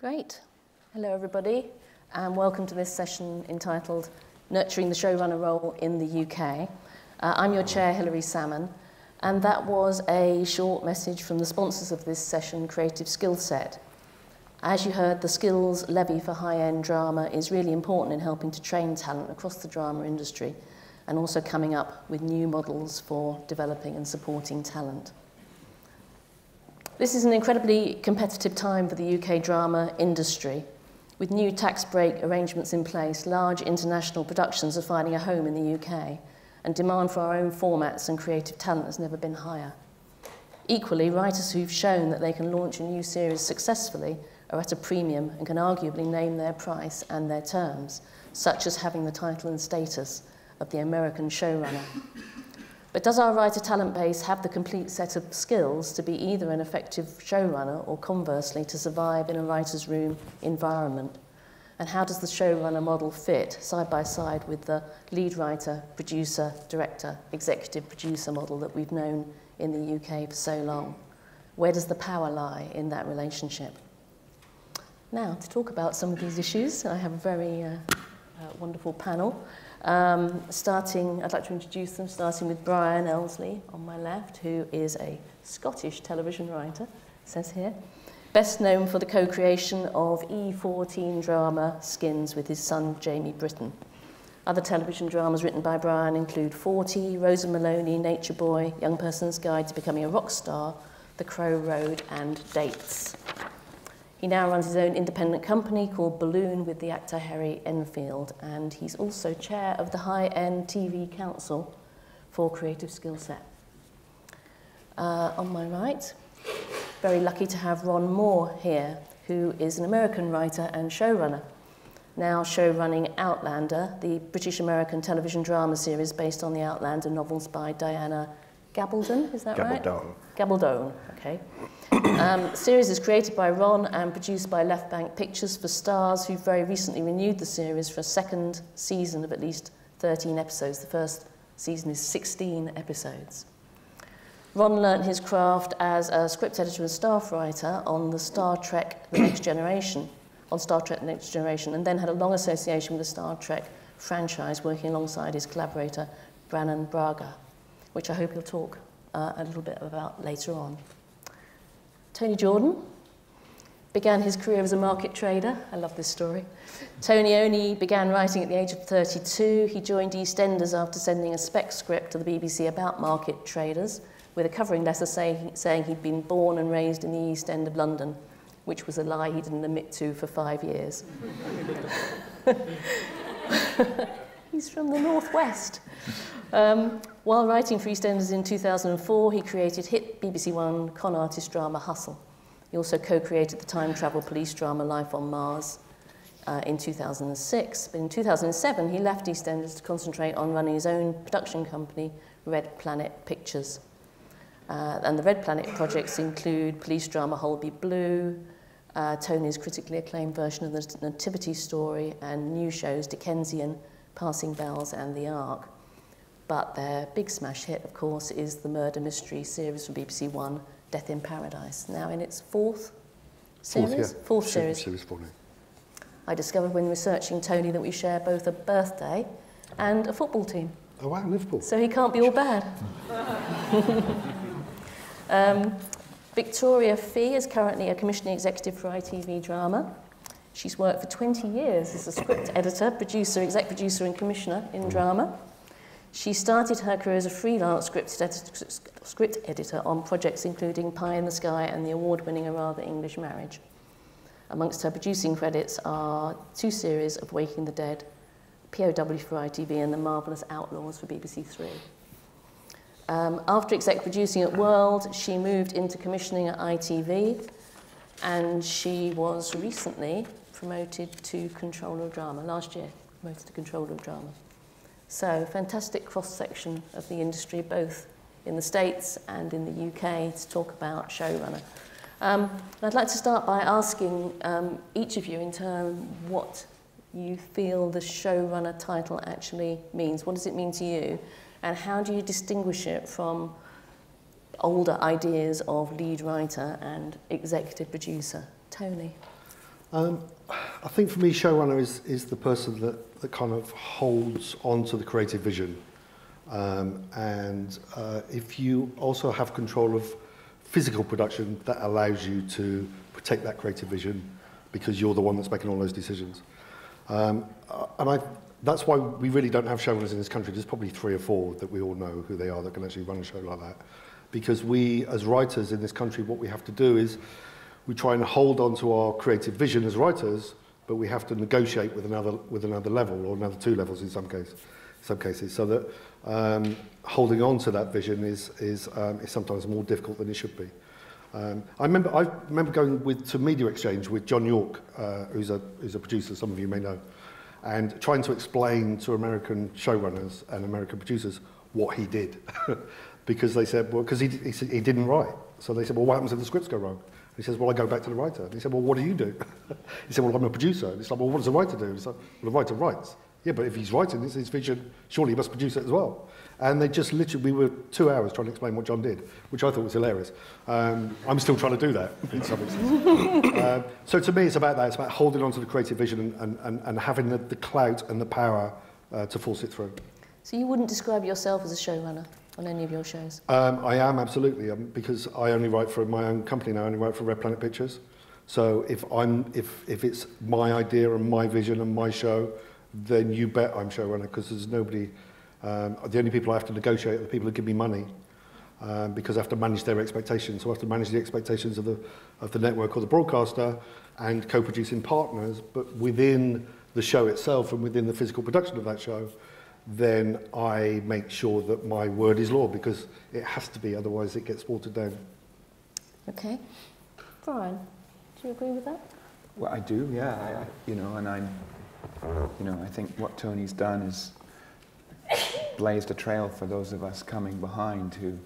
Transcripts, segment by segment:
Great. Hello, everybody, and welcome to this session entitled Nurturing the Showrunner Role in the UK. I'm your chair, Hilary Salmon, and that was a short message from the sponsors of this session, Creative Skill Set. As you heard, the skills levy for high-end drama is really important in helping to train talent across the drama industry and also coming up with new models for developing and supporting talent. This is an incredibly competitive time for the UK drama industry. With new tax break arrangements in place, large international productions are finding a home in the UK, and demand for our own formats and creative talent has never been higher. Equally, writers who've shown that they can launch a new series successfully are at a premium and can arguably name their price and their terms, such as having the title and status of the American showrunner. But does our writer talent base have the complete set of skills to be either an effective showrunner or conversely to survive in a writer's room environment? And how does the showrunner model fit side by side with the lead writer, producer, director, executive producer model that we've known in the UK for so long? Where does the power lie in that relationship? Now, to talk about some of these issues, I have a very wonderful panel. I'd like to introduce them, starting with Brian Elsley on my left, who is a Scottish television writer, it says here. Best known for the co-creation of E14 drama Skins with his son Jamie Britton. Other television dramas written by Brian include 40, Rosa Maloney, Nature Boy, Young Person's Guide to Becoming a Rock Star, The Crow Road, and Dates. He now runs his own independent company called Balloon with the actor Harry Enfield, and he's also chair of the High-End TV Council for Creative Skill Set. On my right, very lucky to have Ron Moore here, who is an American writer and showrunner, now showrunning Outlander, the British-American television drama series based on the Outlander novels by Diana Gabaldon, is that right? Gabaldon, okay. The series is created by Ron and produced by Left Bank Pictures for Stars, who very recently renewed the series for a second season of at least 13 episodes. The first season is 16 episodes. Ron learnt his craft as a script editor and staff writer on the Star Trek The Next Generation, and then had a long association with the Star Trek franchise, working alongside his collaborator, Brannon Braga, which I hope he'll talk a little bit about later on. Tony Jordan began his career as a market trader. I love this story. Tony only began writing at the age of 32. He joined EastEnders after sending a spec script to the BBC about market traders, with a covering letter saying he'd been born and raised in the East End of London, which was a lie he didn't admit to for 5 years. He's from the Northwest. While writing for EastEnders in 2004, he created hit BBC One con artist drama Hustle. He also co-created the time travel police drama Life on Mars in 2006. But in 2007, he left EastEnders to concentrate on running his own production company, Red Planet Pictures. And the Red Planet projects include police drama Holby Blue, Tony's critically acclaimed version of the Nativity Story, and new shows Dickensian, Passing Bells, and The Ark. But their big smash hit, of course, is the murder mystery series from BBC One, Death in Paradise, now in its fourth series. Series 4 now. I discovered when researching Tony that we share both a birthday and a football team. Oh wow, Liverpool. So he can't be all bad. Victoria Fee is currently a commissioning executive for ITV Drama. She's worked for 20 years as a script editor, producer, exec producer, and commissioner in drama. She started her career as a freelance script editor on projects including Pie in the Sky and the award-winning A Rather English Marriage. Amongst her producing credits are 2 series of Waking the Dead, POW for ITV, and The Marvellous Outlaws for BBC Three. After exec producing at World, she moved into commissioning at ITV, and she was recently promoted to Controller of Drama, last year, promoted to Controller of Drama. So, fantastic cross-section of the industry, both in the States and in the UK, to talk about showrunner. I'd like to start by asking each of you in turn what you feel the showrunner title actually means. What does it mean to you? And how do you distinguish it from older ideas of lead writer and executive producer? Tony. I think for me, showrunner is the person that kind of holds on to the creative vision. If you also have control of physical production, that allows you to protect that creative vision because you're the one that's making all those decisions. That's why we really don't have showrunners in this country. There's probably 3 or 4 that we all know who they are that can actually run a show like that. Because we, as writers in this country, what we have to do is we try and hold on to our creative vision as writers, but we have to negotiate with another level or another 2 levels in some cases, so that holding on to that vision is sometimes more difficult than it should be. I remember going to Media Exchange with John York, who's a producer, some of you may know, and trying to explain to American showrunners and American producers what he did. Because they said, well, because he didn't write. So they said, well, what happens if the scripts go wrong? He says, well, I go back to the writer. And he said, well, what do you do? He said, well, I'm a producer. And it's like, well, what does a writer do? It's like, well, the writer writes. Yeah, but if he's writing, it's his vision, surely he must produce it as well. And they just literally, we were 2 hours trying to explain what John did, which I thought was hilarious. I'm still trying to do that, in some instance. So to me, it's about that. It's about holding on to the creative vision and having the clout and the power to force it through. So you wouldn't describe yourself as a showrunner on any of your shows? I am, absolutely, because I only write for my own company now. I only write for Red Planet Pictures. So if it's my idea and my vision and my show, then you bet I'm showrunner, because there's nobody. The only people I have to negotiate are the people who give me money, because I have to manage their expectations. So I have to manage the expectations of the network or the broadcaster and co-producing partners. But within the show itself and within the physical production of that show, then I make sure that my word is law, because it has to be, otherwise it gets watered down. Okay. Brian, do you agree with that? Well, I do, yeah. I think what Tony's done is blazed a trail for those of us coming behind who,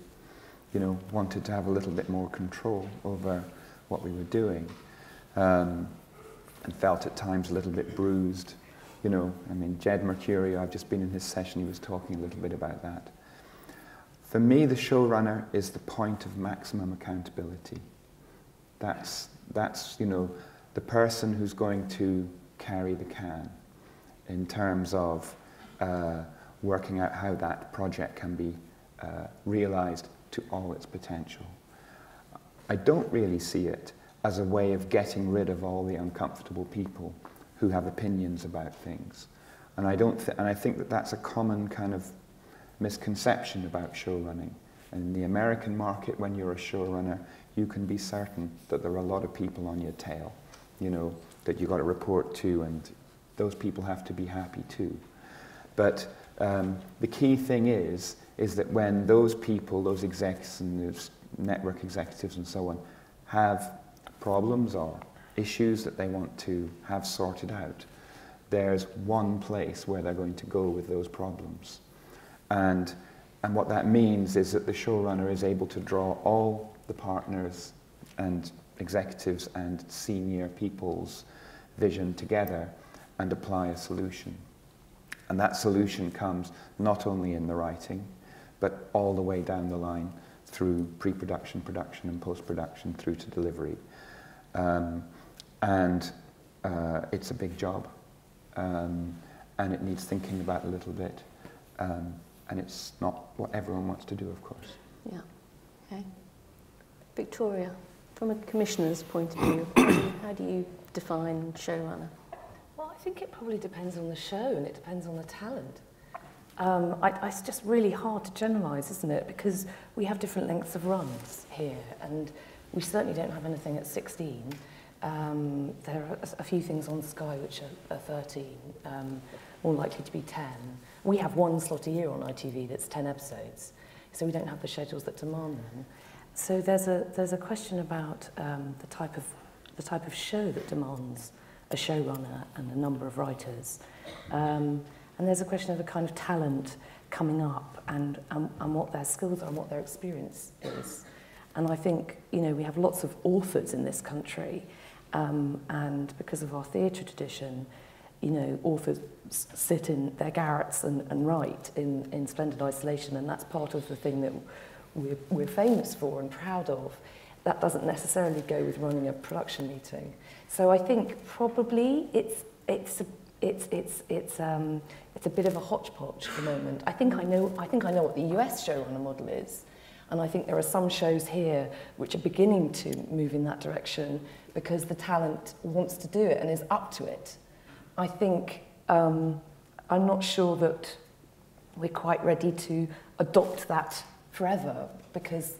wanted to have a little bit more control over what we were doing, and felt at times a little bit bruised. Jed Mercurio, I've just been in his session, he was talking a little bit about that. For me, the showrunner is the point of maximum accountability. That's the person who's going to carry the can in terms of working out how that project can be realized to all its potential. I don't really see it as a way of getting rid of all the uncomfortable people who have opinions about things. And I think that that's a common kind of misconception about showrunning. In the American market, when you're a showrunner, you can be certain that there are a lot of people on your tail, that you've got to report to, and those people have to be happy too. But the key thing is that when those people, those execs and those network executives and so on, have problems or issues that they want to have sorted out, there's one place where they're going to go with those problems. And what that means is that the showrunner is able to draw all the partners and executives and senior people's vision together and apply a solution. And that solution comes not only in the writing, but all the way down the line through pre-production, production, and post-production through to delivery. It's a big job, and it needs thinking about a little bit, and it's not what everyone wants to do, of course. Yeah, okay. Victoria, from a commissioner's point of view, how do you define showrunner? Well, I think it probably depends on the show, and it depends on the talent. It's just really hard to generalise, isn't it? Because we have different lengths of runs here, and we certainly don't have anything at 16. There are a few things on Sky which are 13, more likely to be 10. We have one slot a year on ITV that's 10 episodes, so we don't have the schedules that demand them. So there's a question about the type of show that demands a showrunner and a number of writers. And there's a question of a kind of talent coming up and what their skills are and what their experience is. And I think, we have lots of authors in this country, and because of our theatre tradition, authors sit in their garrets and write in splendid isolation, and that's part of the thing that we're famous for and proud of. that doesn't necessarily go with running a production meeting. So I think probably it's a bit of a hodgepodge at the moment. I think I know what the US showrunner model is, and I think there are some shows here which are beginning to move in that direction because the talent wants to do it and is up to it. I think I'm not sure that we're quite ready to adopt that forever because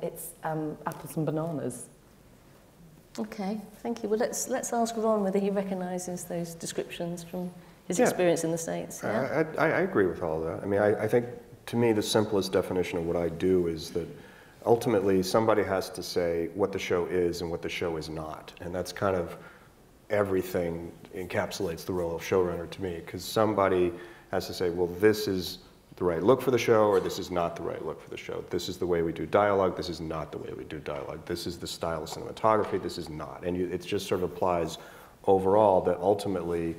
it's apples and bananas. Okay, thank you. Well, let's ask Ron whether he recognises those descriptions from his experience in the States. Yeah? I agree with all that. I mean, I think, to me, the simplest definition of what I do is that ultimately somebody has to say what the show is and what the show is not. And that's kind of everything encapsulates the role of showrunner to me, because somebody has to say, well, this is the right look for the show, or this is not the right look for the show. This is the way we do dialogue, this is not the way we do dialogue. This is the style of cinematography, this is not. And it just sort of applies overall that ultimately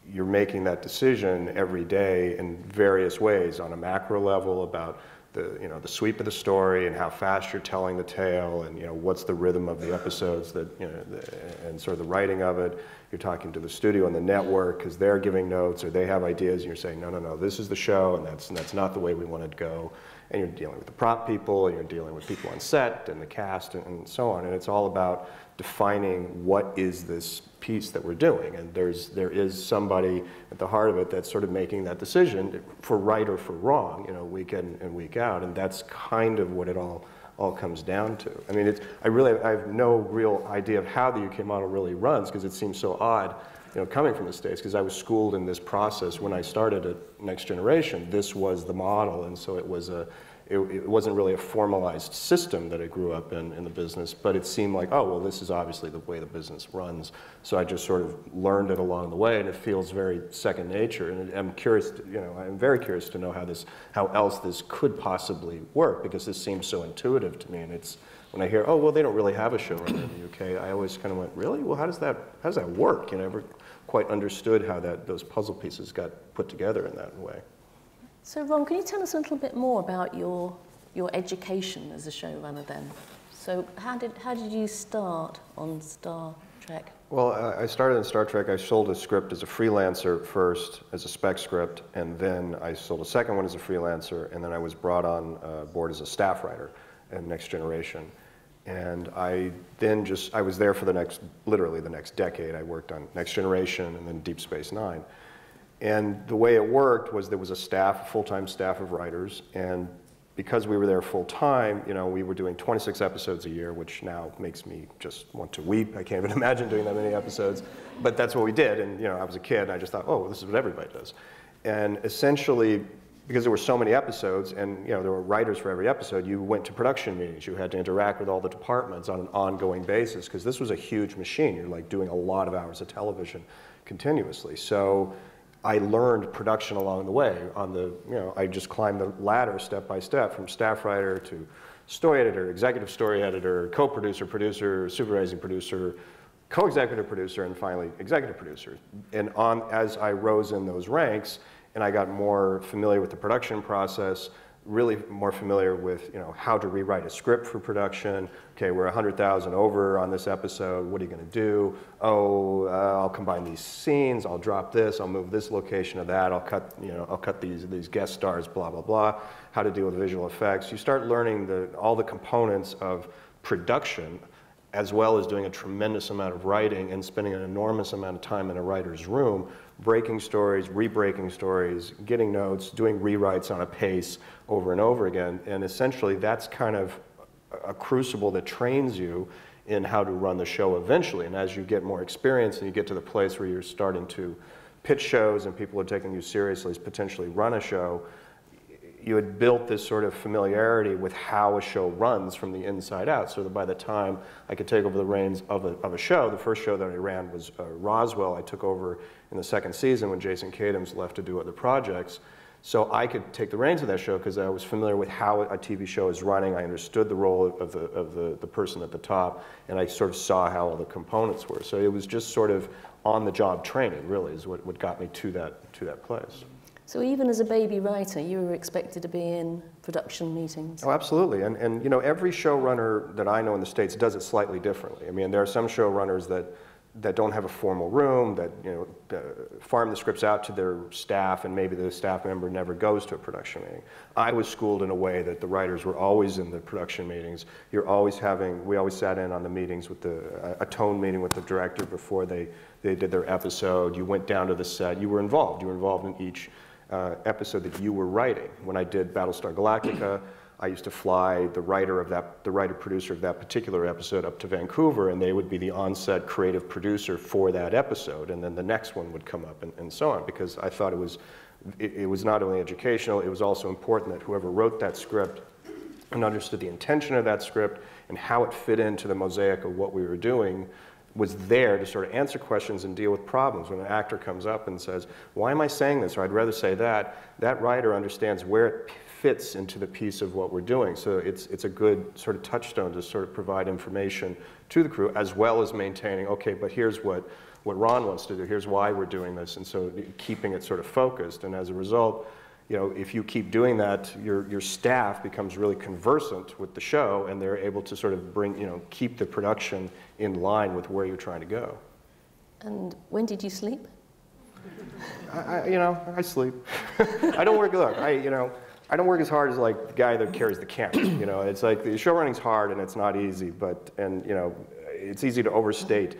you're making that decision every day in various ways on a macro level about the sweep of the story and how fast you're telling the tale, and what's the rhythm of the episodes that and sort of the writing of it. You're talking to the studio and the network because they're giving notes or they have ideas, and you're saying no, this is the show, and that's not the way we want it to go. And you're dealing with the prop people, and you're dealing with people on set and the cast and so on. And it's all about defining what is this piece that we're doing. And there is somebody at the heart of it that's sort of making that decision for right or for wrong, week in and week out. And that's kind of what it all comes down to. I mean, I have no real idea of how the UK model really runs because it seems so odd, coming from the States, because I was schooled in this process when I started at Next Generation. This was the model, and so it wasn't really a formalized system that I grew up in the business, but it seemed like, oh, well, this is obviously the way the business runs. So I just sort of learned it along the way, and it feels very second nature. And I'm curious, I'm very curious to know how else this could possibly work, because this seems so intuitive to me. And it's when I hear, oh, well, they don't really have a showrunner in the UK, I always kind of went, really? Well, how does that work? I never quite understood how those puzzle pieces got put together in that way. So Ron, can you tell us a little bit more about your education as a showrunner then? So how did you start on Star Trek? Well, I started in Star Trek. I sold a script as a freelancer first, as a spec script, and then I sold a second one as a freelancer, and then I was brought on board as a staff writer in Next Generation. And I was there for literally the next decade. I worked on Next Generation and then Deep Space Nine. And the way it worked was there was a full-time staff of writers, and because we were there full-time, we were doing 26 episodes a year, which now makes me just want to weep. I can't even imagine doing that many episodes, but that's what we did. And I was a kid, and I just thought, oh, well, this is what everybody does. And essentially, because there were so many episodes, and there were writers for every episode, you went to production meetings. You had to interact with all the departments on an ongoing basis, because this was a huge machine. You're like doing a lot of hours of television continuously. So I learned production along the way. I just climbed the ladder step by step, from staff writer to story editor, executive story editor, co-producer, producer, supervising producer, co-executive producer, and finally executive producer. And as I rose in those ranks, and I got more familiar with the production process, really more familiar with how to rewrite a script for production. Okay, we're 100,000 over on this episode. What are you going to do? Oh, I'll combine these scenes. I'll drop this. I'll move this location to that. I'll cut these guest stars. Blah blah blah. How to deal with visual effects. You start learning all the components of production, as well as doing a tremendous amount of writing and spending an enormous amount of time in a writer's room, breaking stories, re-breaking stories, getting notes, doing rewrites on a pace over and over again. And essentially, that's kind of a crucible that trains you in how to run the show eventually. And as you get more experience and you get to the place where you're starting to pitch shows and people are taking you seriously as potentially run a show, you had built this sort of familiarity with how a show runs from the inside out, so that by the time I could take over the reins of a show, the first show that I ran was Roswell. I took over in the second season when Jason Katims left to do other projects. So I could take the reins of that show because I was familiar with how a TV show is running. I understood the role of the person at the top, and I sort of saw how all the components were. So it was just sort of on-the-job training, really, is what got me to that place. So even as a baby writer, you were expected to be in production meetings? Oh, absolutely. And you know, every showrunner that I know in the States does it slightly differently. I mean, there are some showrunners that don't have a formal room, that, you know, farm the scripts out to their staff, and maybe the staff member never goes to a production meeting. I was schooled in a way that the writers were always in the production meetings. We always sat in on the meetings with a tone meeting with the director before they did their episode. You went down to the set, you were involved in each episode that you were writing. When I did Battlestar Galactica, I used to fly the writer-producer of that particular episode up to Vancouver, and they would be the on-set creative producer for that episode, and then the next one would come up, and so on, because I thought it was not only educational, it was also important that whoever wrote that script and understood the intention of that script and how it fit into the mosaic of what we were doing was there to sort of answer questions and deal with problems. When an actor comes up and says, why am I saying this, or I'd rather say that, that writer understands where it fits into the piece of what we're doing. So it's a good sort of touchstone to sort of provide information to the crew, as well as maintaining, okay, but here's what Ron wants to do, here's why we're doing this, and so keeping it sort of focused. And as a result, you know, if you keep doing that, your staff becomes really conversant with the show, and they're able to sort of keep the production in line with where you're trying to go. And when did you sleep? I sleep. I don't work, look, I don't work as hard as like the guy that carries the camera. You know, it's like the showrunning's hard and it's not easy, and it's easy to overstate,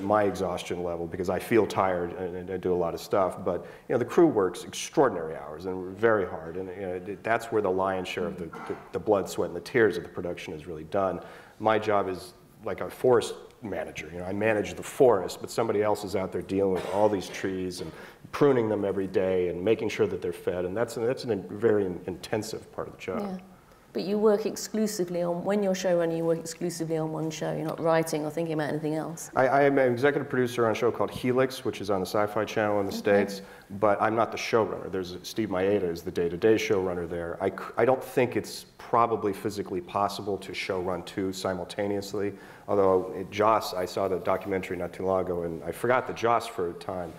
my exhaustion level because I feel tired and I do a lot of stuff. But the crew works extraordinary hours and very hard, and that's where the lion's share of the blood, sweat, and the tears of the production is really done. My job is like a forest manager. I manage the forest, but somebody else is out there dealing with all these trees and pruning them every day and making sure that they're fed, and that's a very intensive part of the job. Yeah. But you work exclusively on, when you're showrunner, you work exclusively on one show. You're not writing or thinking about anything else. I am an executive producer on a show called Helix, which is on the Sci-Fi Channel in the States, but I'm not the showrunner. There's Steve Maeda is the day-to-day showrunner there. I don't think it's probably physically possible to showrun two simultaneously, although Joss, I saw the documentary not too long ago, and I forgot that Joss for a time,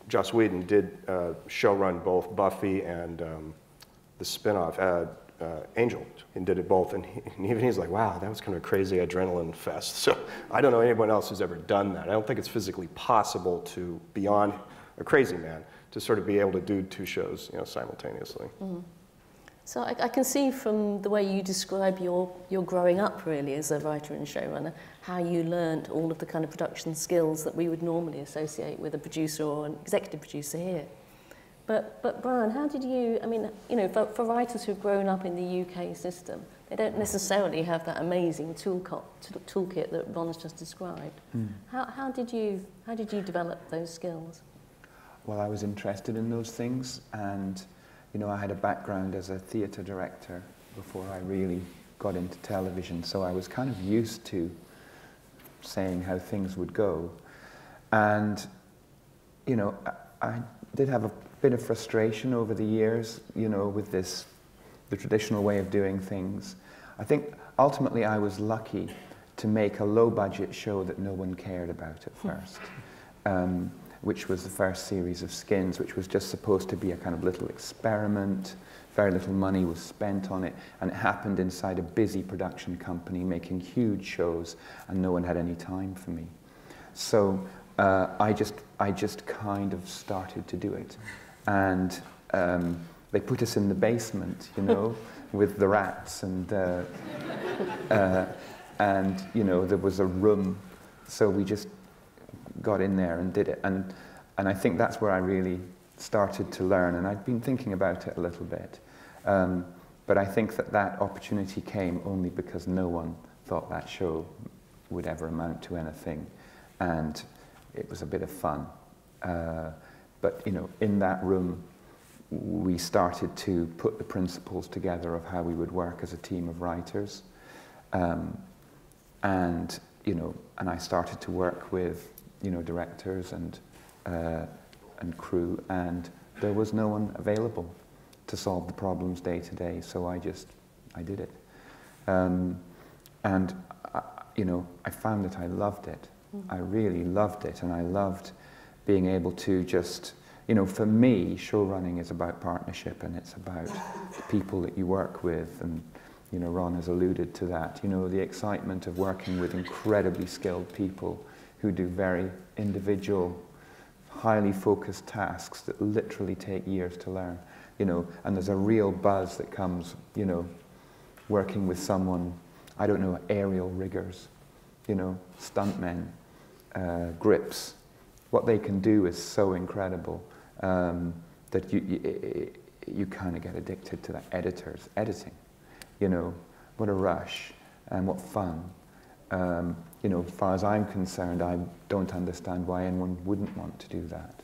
Joss Whedon did showrun both Buffy and the spin-off, Angel, and did it both, and even he's like, wow, that was kind of a crazy adrenaline fest. So I don't know anyone else who's ever done that. I don't think it's physically possible to, beyond a crazy man, to sort of be able to do two shows simultaneously. Mm-hmm. So I can see from the way you describe your growing up really as a writer and showrunner, how you learned all of the kind of production skills that we would normally associate with a producer or an executive producer here. But Brian, how did you, for writers who've grown up in the UK system, they don't necessarily have that amazing toolkit that Ron's just described. Mm. How did you develop those skills? Well, I was interested in those things, and I had a background as a theatre director before I really got into television, so I was kind of used to saying how things would go. And, I did have a bit of frustration over the years, with the traditional way of doing things. I think ultimately I was lucky to make a low-budget show that no one cared about at first, which was the first series of Skins, which was just supposed to be a kind of little experiment. Very little money was spent on it, and it happened inside a busy production company making huge shows, and no one had any time for me. So I just kind of started to do it. And they put us in the basement, with the rats, and there was a room, so we just got in there and did it. And I think that's where I really started to learn, and I'd been thinking about it a little bit. But I think that opportunity came only because no one thought that show would ever amount to anything, and it was a bit of fun. But in that room, we started to put the principles together of how we would work as a team of writers, and I started to work with directors and crew, and there was no one available to solve the problems day to day. So I did it, and I found that I loved it. I really loved it, and I loved being able to just you know, for me, show running is about partnership, and it's about the people that you work with, and, you know, Ron has alluded to that. You know, the excitement of working with incredibly skilled people who do very individual, highly focused tasks that literally take years to learn, you know, and there's a real buzz that comes, you know, working with someone, I don't know, aerial riggers, you know, stuntmen, grips. What they can do is so incredible that you kind of get addicted to that editing, you know, what a rush and what fun. You know, as far as I'm concerned, I don't understand why anyone wouldn't want to do that.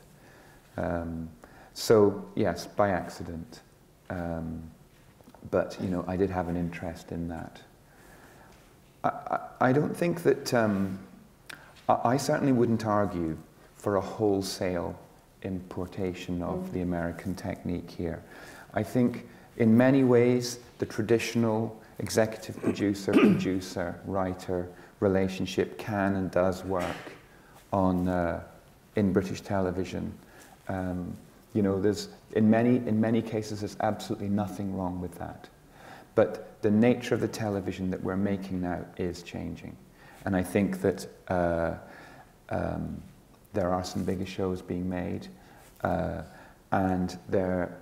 So, yes, by accident. But, you know, I did have an interest in that. I don't think that, I certainly wouldn't argue for a wholesale importation of the American technique here. I think in many ways the traditional executive producer, producer, writer relationship can and does work on, in British television. You know, there's, in many cases, there's absolutely nothing wrong with that. But the nature of the television that we're making now is changing. And I think that there are some bigger shows being made, and there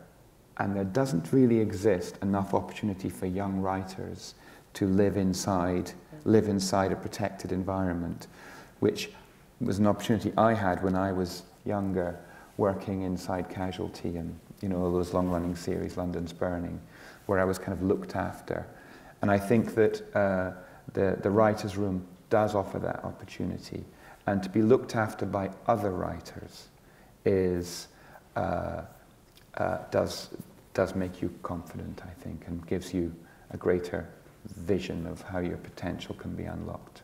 doesn't really exist enough opportunity for young writers to live inside a protected environment, which was an opportunity I had when I was younger, working inside Casualty and, you know, all those long-running series, London's Burning, where I was kind of looked after. And I think that the writer's room does offer that opportunity. And to be looked after by other writers is, does make you confident, I think, and gives you a greater vision of how your potential can be unlocked.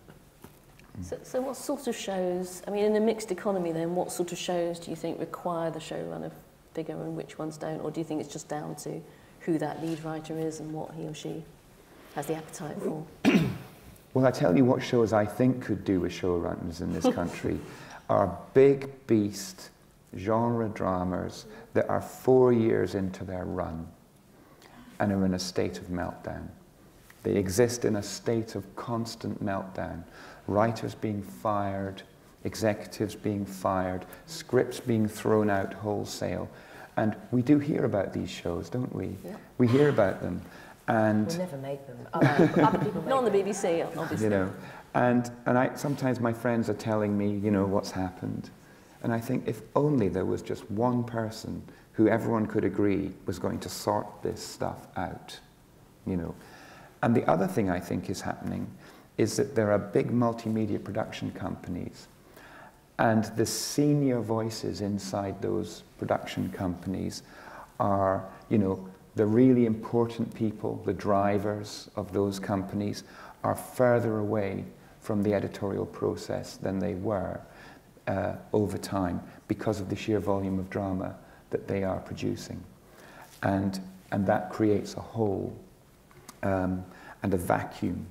So what sort of shows, I mean, in a mixed economy then, what sort of shows do you think require the showrunner figure and which ones don't? Or do you think it's just down to who that lead writer is and what he or she has the appetite for? Well, I tell you what shows I think could do with showrunners in this country are big beast genre dramas that are 4 years into their run and are in a state of meltdown. They exist in a state of constant meltdown. Writers being fired, executives being fired, scripts being thrown out wholesale. And we do hear about these shows, don't we? Yeah. We hear about them. And we never make them. Other people make Not on the BBC, obviously. You know, and sometimes my friends are telling me, you know, what's happened. And I think if only there was just one person who everyone could agree was going to sort this stuff out, you know. And the other thing I think is happening is that there are big multimedia production companies, and the senior voices inside those production companies are, you know, the really important people, the drivers of those companies, are further away from the editorial process than they were over time because of the sheer volume of drama that they are producing. And that creates a hole and a vacuum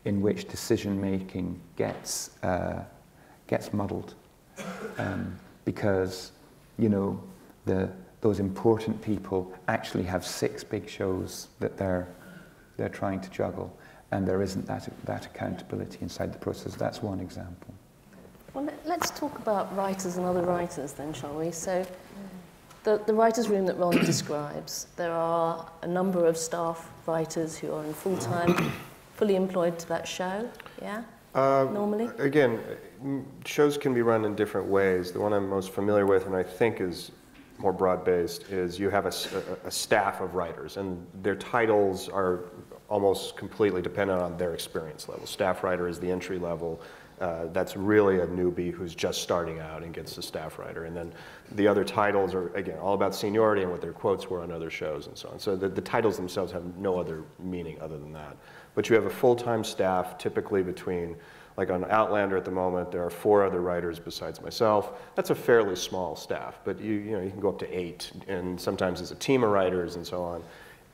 in which decision-making gets muddled. Because, you know, those important people actually have 6 big shows that they're trying to juggle, and there isn't that accountability inside the process. That's one example. Well, let's talk about writers and other writers then, shall we? So the writer's room that Ron describes, there are a number of staff writers who are in full-time, fully employed to that show, yeah? Normally? Again, shows can be run in different ways. The one I'm most familiar with, and I think is more broad-based, is you have a staff of writers, and their titles are almost completely dependent on their experience level. Staff writer is the entry level. That's really a newbie who's just starting out and gets the staff writer. And then the other titles are, again, all about seniority and what their quotes were on other shows and so on. So the titles themselves have no other meaning other than that. But you have a full-time staff, typically between, like on Outlander at the moment, there are 4 other writers besides myself. That's a fairly small staff, but you know, you can go up to 8, and sometimes it's a team of writers and so on.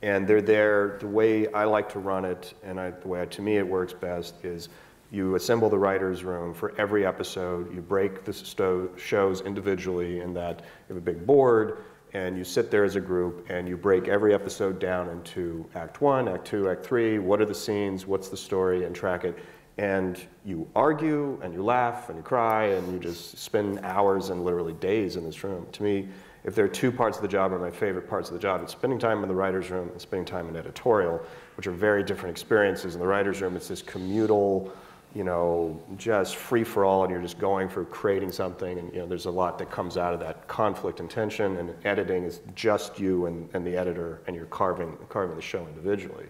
And they're there, the way I like to run it, and the way to me it works best is You assemble the writer's room for every episode. You break the shows individually in that you have a big board, and you sit there as a group, and you break every episode down into Act 1, Act 2, Act 3, what are the scenes, what's the story, and track it. And you argue, and you laugh, and you cry, and you just spend hours and literally days in this room. To me, if there are two parts of the job, or my favorite parts of the job, it's spending time in the writer's room and spending time in editorial, which are very different experiences. In the writer's room, it's this communal, you know, just free for all, and you're just going for creating something, and you know, there's a lot that comes out of that conflict and tension, and editing is just you and the editor, and you're carving the show individually.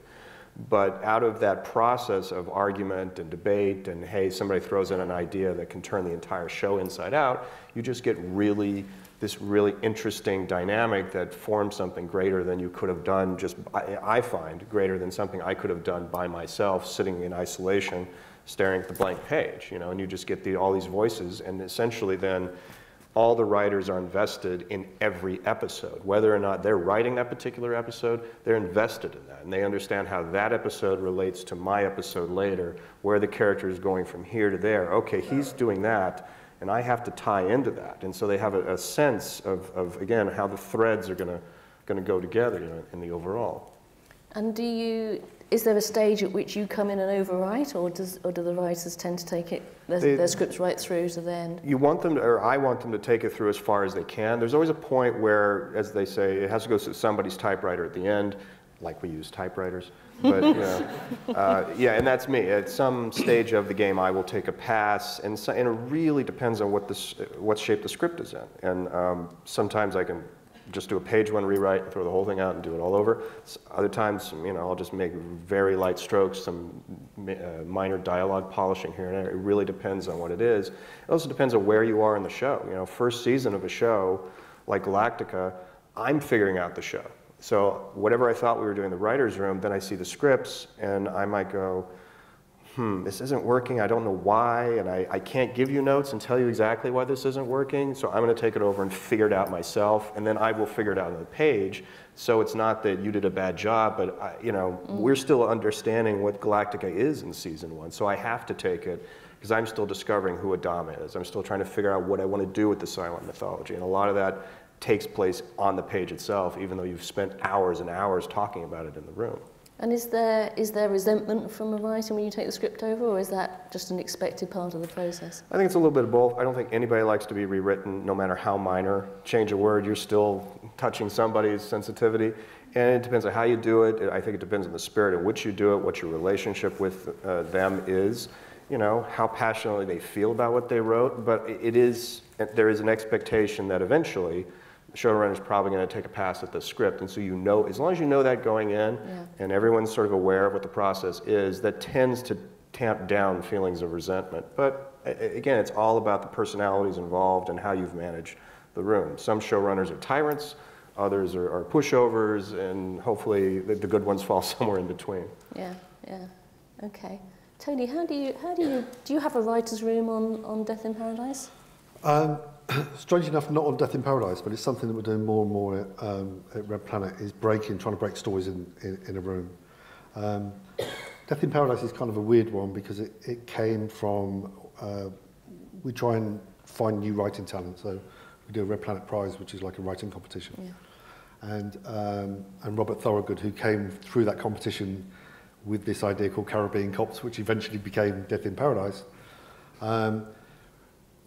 But out of that process of argument and debate, and hey, somebody throws in an idea that can turn the entire show inside out, you just get this really interesting dynamic that forms something greater than you could have done I find, greater than something I could have done by myself, sitting in isolation, staring at the blank page, you know, and you just get all these voices, and essentially then all the writers are invested in every episode. Whether or not they're writing that particular episode, they're invested in that, and they understand how that episode relates to my episode later, where the character is going from here to there. Okay, he's doing that, and I have to tie into that. And so they have a sense of, again, how the threads are going to go together, you know, in the overall. And is there a stage at which you come in and overwrite, or do the writers tend to take their scripts right through to the end? You want them to, or I want them to take it through as far as they can. There's always a point where, as they say, it has to go through somebody's typewriter at the end, like we use typewriters. But you know, yeah, and that's me. At some stage of the game, I will take a pass, and it really depends on what shape the script is in. And sometimes I can just do a page one rewrite and throw the whole thing out and do it all over. Other times, you know, I'll just make very light strokes, some minor dialogue polishing here and there. It really depends on what it is. It also depends on where you are in the show. You know, first season of a show like Galactica, I'm figuring out the show. So whatever I thought we were doing in the writer's room, then I see the scripts, and I might go, this isn't working, I don't know why, and I can't give you notes and tell you exactly why this isn't working, so I'm going to take it over and figure it out myself, and then I will figure it out on the page. So it's not that you did a bad job, but you know, we're still understanding what Galactica is in season 1, so I have to take it, because I'm still discovering who Adama is. I'm still trying to figure out what I want to do with the silent mythology, and a lot of that takes place on the page itself, even though you've spent hours and hours talking about it in the room. And is there resentment from a writer when you take the script over, or is that just an expected part of the process? I think it's a little bit of both. I don't think anybody likes to be rewritten, no matter how minor. Change a word, you're still touching somebody's sensitivity. And it depends on how you do it. I think it depends on the spirit in which you do it, what your relationship with them is, you know, how passionately they feel about what they wrote. But there is an expectation that eventually the showrunner is probably going to take a pass at the script, and so you know, as long as you know that going in, and everyone's sort of aware of what the process is, that tends to tamp down feelings of resentment. But again, it's all about the personalities involved and how you've managed the room. Some showrunners are tyrants, others are pushovers, and hopefully the good ones fall somewhere in between. Yeah, okay. Tony, do you have a writer's room on Death in Paradise? Strangely enough, not on Death in Paradise, but it's something that we're doing more and more at Red Planet, is trying to break stories in a room. Death in Paradise is kind of a weird one because it came from, we try and find new writing talent, so we do a Red Planet Prize, which is like a writing competition. Yeah. And Robert Thorogood, who came through that competition with this idea called Caribbean Cops, which eventually became Death in Paradise,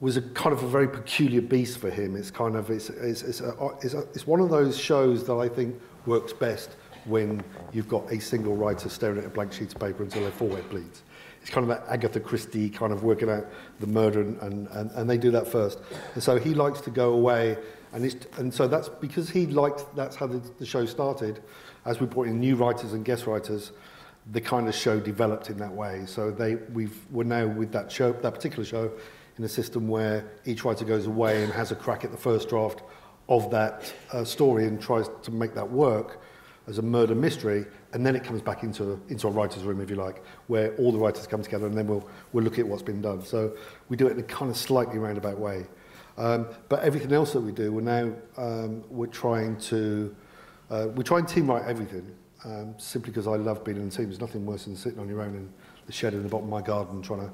was a kind of a very peculiar beast for him. It's kind of it's one of those shows that I think works best when you've got a single writer staring at a blank sheet of paper until their forehead bleeds. It's kind of that Agatha Christie kind of working out the murder, and they do that first. And so he likes to go away, and so that's because that's how the show started. As we brought in new writers and guest writers, the kind of show developed in that way. So we're now with that particular show, in a system where each writer goes away and has a crack at the first draft of that story and tries to make that work as a murder mystery, and then it comes back into a writer's room, if you like, where all the writers come together, and then we'll look at what's been done. So we do it in a kind of slightly roundabout way. But everything else that we do, we try and team write everything, simply because I love being in a team. There's nothing worse than sitting on your own and the shed in the bottom of my garden trying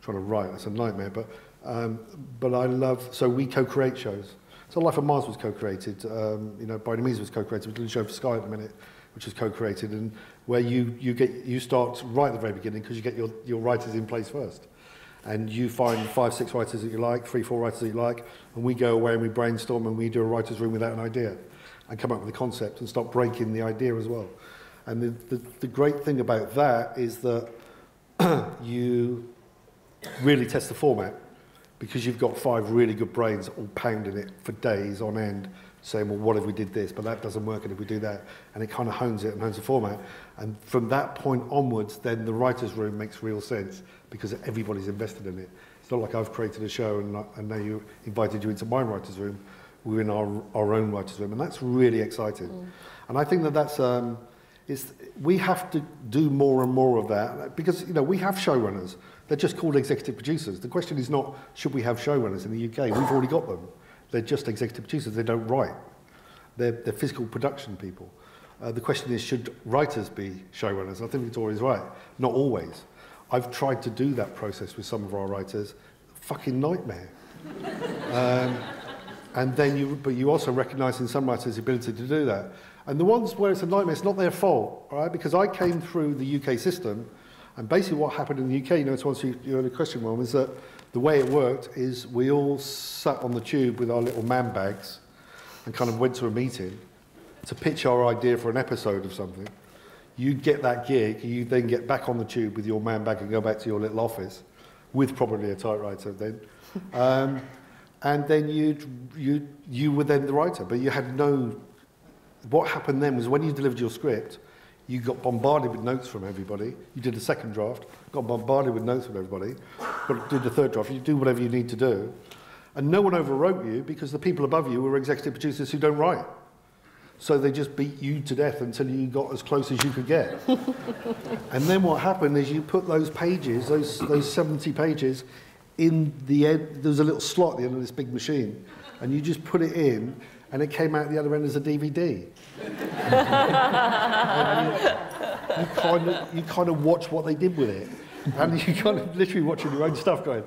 to write. It's a nightmare, but I love, so we co-create shows. So Life on Mars was co-created, By the Means was co-created, we're doing a show for Sky at the minute, which is co-created, and where you start right at the very beginning because you get your writers in place first. And you find 5, 6 writers that you like, 3, 4 writers that you like, and we go away and we brainstorm and we do a writer's room without an idea and come up with a concept and start breaking the idea as well. And the great thing about that is that you really test the format because you've got 5 really good brains all pounding it for days on end, saying, well, what if we did this, but that doesn't work, and if we do that, and it kind of hones it and hones the format. And from that point onwards, then the writer's room makes real sense because everybody's invested in it. It's not like I've created a show and now you invited you into my writer's room. We're in our own writer's room, and that's really exciting. And I think that's we have to do more and more of that because we have showrunners. They're just called executive producers. The question is not should we have showrunners in the UK. We've already got them. They're just executive producers. They don't write. They're physical production people. The question is, should writers be showrunners? I think Victoria's right. Not always. I've tried to do that process with some of our writers. Fucking nightmare. And then but you also recognise in some writers the ability to do that. And the ones where it's a nightmare, it's not their fault, all right? Because I came through the UK system, and basically what happened in the UK, to answer your earlier question, Mum, is that the way it worked is we all sat on the tube with our little man bags and kind of went to a meeting to pitch our idea for an episode of something. You'd get that gig, you then get back on the tube with your man bag and go back to your little office with probably a typewriter then. And then you were then the writer, but you had no... What happened then was when you delivered your script, you got bombarded with notes from everybody. You did a second draft, got bombarded with notes from everybody, got to do the third draft. You do whatever you need to do. And no one overwrote you because the people above you were executive producers who don't write. So they just beat you to death until you got as close as you could get. And then what happened is you put those pages, those 70 pages, in the end. There was a little slot at the end of this big machine, and you just put it in, and it came out the other end as a DVD. you kind of watch what they did with it, and you kind of literally watching your own stuff, going,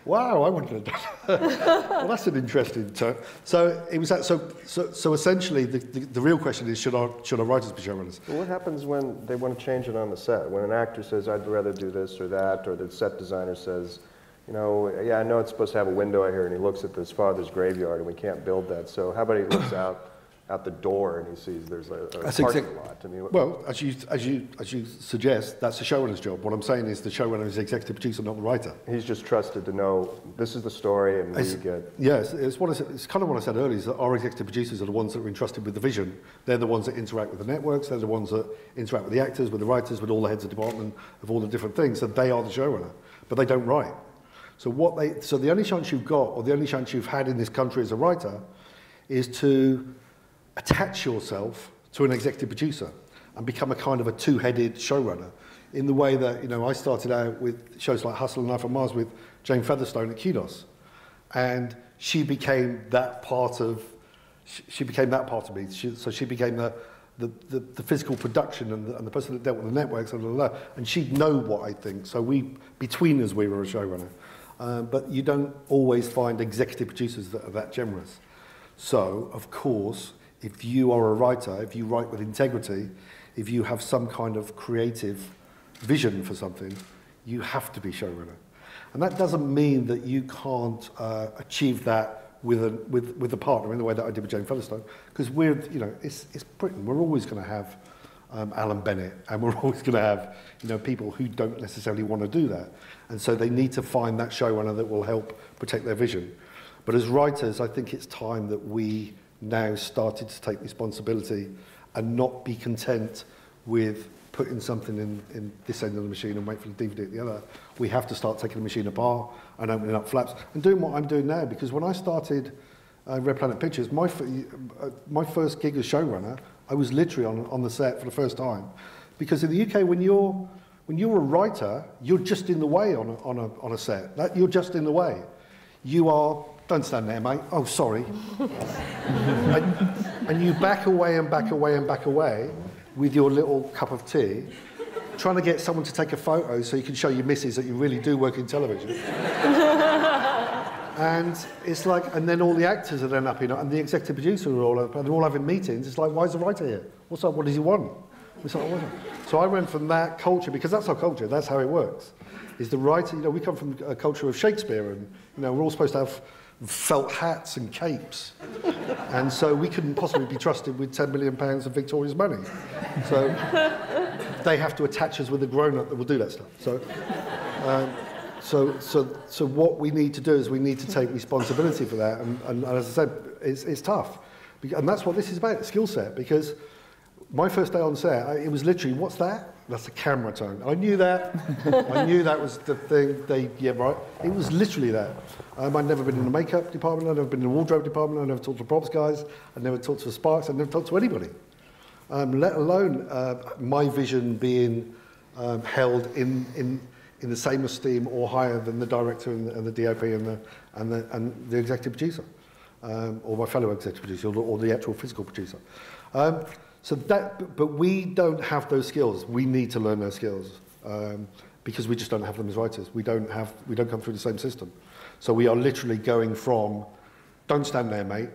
"Wow, I wouldn't have done that." Well, that's an interesting turn. So it was that. So essentially, the real question is, should our writers be showrunners? Well, what happens when they want to change it on the set? When an actor says, "I'd rather do this or that," or the set designer says, "Yeah, I know it's supposed to have a window out here," and he looks at this father's graveyard, and we can't build that. So how about he looks out the door and he sees there's a parking lot? I mean, well, as you suggest, that's the showrunner's job. What I'm saying is the showrunner is the executive producer, not the writer. He's just trusted to know this is the story, and we get. Yes, it's kind of what I said earlier. Is that our executive producers are the ones that are entrusted with the vision. They're the ones that interact with the networks. They're the ones that interact with the actors, with the writers, with all the heads of department, of all the different things. So they are the showrunner, but they don't write. So the only chance you've got, or the only chance you've had in this country as a writer, is to attach yourself to an executive producer and become a kind of a two-headed showrunner. In the way that I started out with shows like Hustle and Life on Mars with Jane Featherstone at Kudos, and she became that part of me. So she became the physical production and the person that dealt with the networks and she'd know what I think. So between us we were a showrunner. But you don't always find executive producers that are that generous. So, of course, if you are a writer, if you write with integrity, if you have some kind of creative vision for something, you have to be showrunner. And that doesn't mean that you can't achieve that with a partner in the way that I did with Jane Featherstone, because it's Britain. We're always going to have Alan Bennett, and we're always going to have people who don't necessarily want to do that, and so they need to find that showrunner that will help protect their vision. But as writers, I think it's time that we now started to take responsibility and not be content with putting something in this end of the machine and wait for the DVD at the other. We have to start taking the machine apart and opening up flaps and doing what I'm doing now, because when I started Red Planet Pictures, my first gig as showrunner, I was literally on the set for the first time. Because in the UK, when you're a writer, you're just in the way on a set. You're just in the way. You are, don't stand there, mate. Oh, sorry. and you back away and back away and back away with your little cup of tea, trying to get someone to take a photo so you can show your missus that you really do work in television. And it's like, and then all the actors are then up, and the executive producer are all up, and they're all having meetings. It's like, why is the writer here? What's up? What does he want? It's like, what? So I went from that culture, because that's our culture, that's how it works. Is the writer, we come from a culture of Shakespeare, and we're all supposed to have felt hats and capes. And so we couldn't possibly be trusted with £10 million of Victoria's money. So they have to attach us with a grown-up that will do that stuff. So what we need to do is we need to take responsibility for that. And as I said, it's tough. And that's what this is about, skill set. Because my first day on set, it was literally, what's that? That's a camera tone. I knew that. I knew that was the thing. Yeah, right. It was literally that. I'd never been in the makeup department. I'd never been in the wardrobe department. I'd never talked to props guys. I'd never talked to the Sparks. I'd never talked to anybody. Let alone my vision being held in the same esteem or higher than the director and the DOP and the executive producer, or my fellow executive producer, or the actual physical producer. But we don't have those skills. We need to learn those skills because we just don't have them as writers. We don't come through the same system. So we are literally going from, don't stand there, mate,